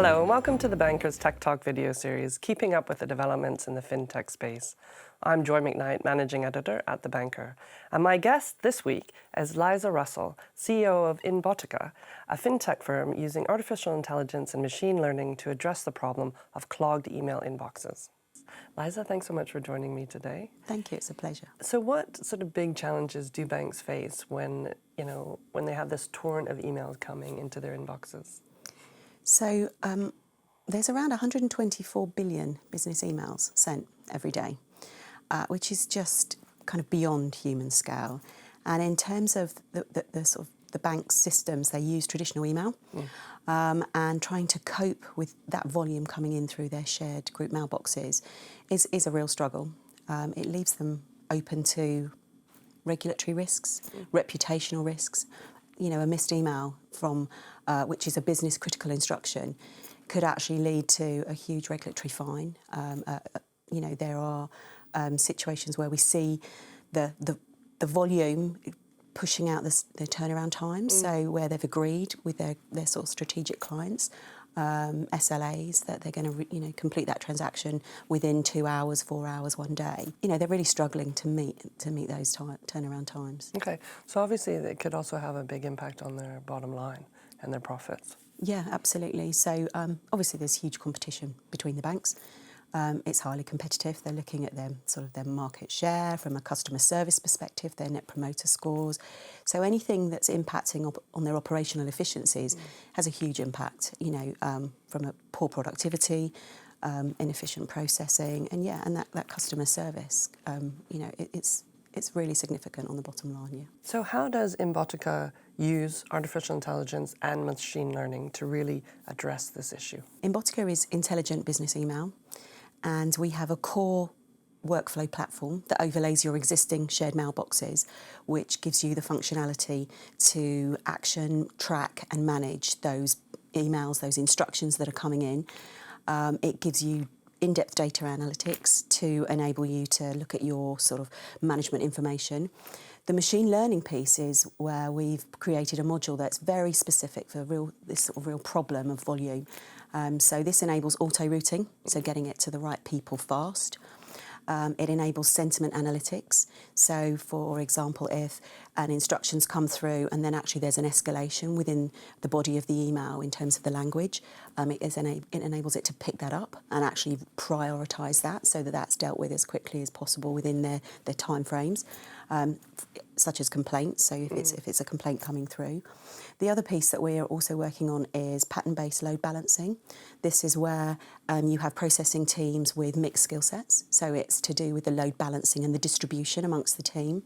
Hello and welcome to the Banker's Tech Talk video series, keeping up with the developments in the fintech space. I'm Joy McKnight, Managing Editor at The Banker, and my guest this week is Liza Russell, CEO of Inbotiqa, a fintech firm using artificial intelligence and machine learning to address the problem of clogged email inboxes. Liza, thanks so much for joining me today. Thank you, it's a pleasure. So what sort of big challenges do banks face when they have this torrent of emails coming into their inboxes? So there's around 124 billion business emails sent every day, which is just kind of beyond human scale. And in terms of the sort of the bank's systems, they use traditional email, and trying to cope with that volume coming in through their shared group mailboxes is a real struggle. It leaves them open to regulatory risks, reputational risks. You know, a missed email from which is a business critical instruction could actually lead to a huge regulatory fine. There are situations where we see the volume pushing out the turnaround times. So where they've agreed with their sort of strategic clients, SLAs, that they're going to complete that transaction within 2 hours, 4 hours, one day. They're really struggling to meet those turnaround times. Okay, so obviously it could also have a big impact on their bottom line and their profits. Yeah, absolutely. So obviously there's huge competition between the banks. It's highly competitive. They're looking at their market share from a customer service perspective, their net promoter scores. So anything that's impacting on their operational efficiencies has a huge impact. From a poor productivity, inefficient processing, and that customer service. It's really significant on the bottom line. Yeah. So how does Inbotiqa use artificial intelligence and machine learning to really address this issue? Inbotiqa is intelligent business email. And we have a core workflow platform that overlays your existing shared mailboxes, which gives you the functionality to action, track and manage those emails, those instructions that are coming in. It gives you in-depth data analytics to enable you to look at your sort of management information. The machine learning piece is where we've created a module that's very specific for this sort of real problem of volume. So this enables auto-routing, so getting it to the right people fast. It enables sentiment analytics. So, for example, if an instruction's come through and then actually there's an escalation within the body of the email in terms of the language, it enables it to pick that up and actually prioritise that so that that's dealt with as quickly as possible within their time frames, such as complaints, so if it's a complaint coming through. The other piece that we are also working on is pattern-based load balancing. This is where you have processing teams with mixed skill sets, so it's to do with the load balancing and the distribution amongst the team.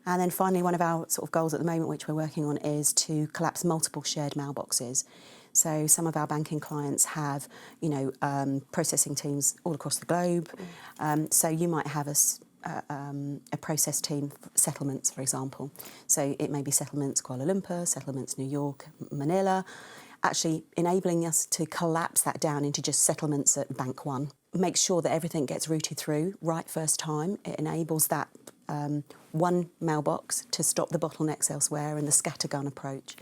And then finally, one of our sort of goals at the moment, which we're working on, is to collapse multiple shared mailboxes. So some of our banking clients have, processing teams all across the globe. So you might have a process team for settlements, for example. So it may be settlements Kuala Lumpur, settlements New York, Manila, actually enabling us to collapse that down into just settlements at Bank One. Make sure that everything gets routed through right first time. It enables that one mailbox to stop the bottlenecks elsewhere and the scattergun approach.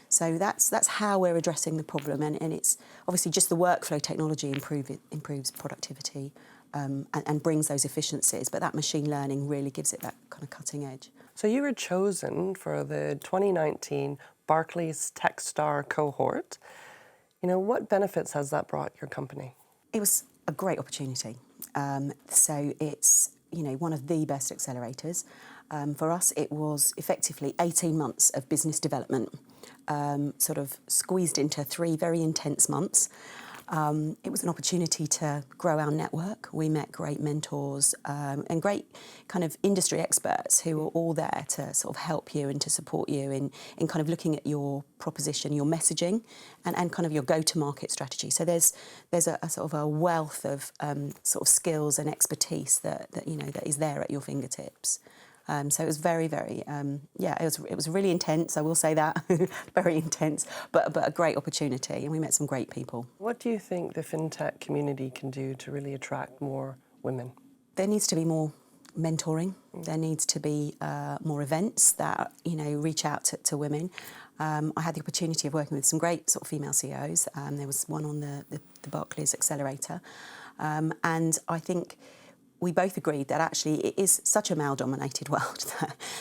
So that's how we're addressing the problem, and it's obviously just the workflow technology improves productivity and brings those efficiencies, but that machine learning really gives it that kind of cutting edge. So you were chosen for the 2019 Barclays Tech Star cohort. What benefits has that brought your company? It was a great opportunity. So it's one of the best accelerators. For us, it was effectively 18 months of business development, sort of squeezed into 3 very intense months. It was an opportunity to grow our network. We met great mentors and great kind of industry experts who were all there to sort of help you and to support you in kind of looking at your proposition, your messaging, and kind of your go-to-market strategy. So there's a sort of a wealth of sort of skills and expertise that is there at your fingertips. So it was very, very, it was really intense, I will say that, very intense, but a great opportunity, and we met some great people. What do you think the fintech community can do to really attract more women? There needs to be more mentoring. There needs to be more events that, reach out to women. I had the opportunity of working with some great sort of female CEOs. There was one on the Barclays accelerator. And I think we both agreed that actually it is such a male-dominated world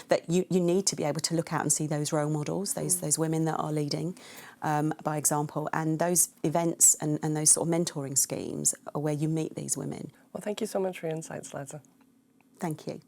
that you need to be able to look out and see those role models, those women that are leading by example. And those events and those sort of mentoring schemes are where you meet these women. Well, thank you so much for your insights, Liza. Thank you.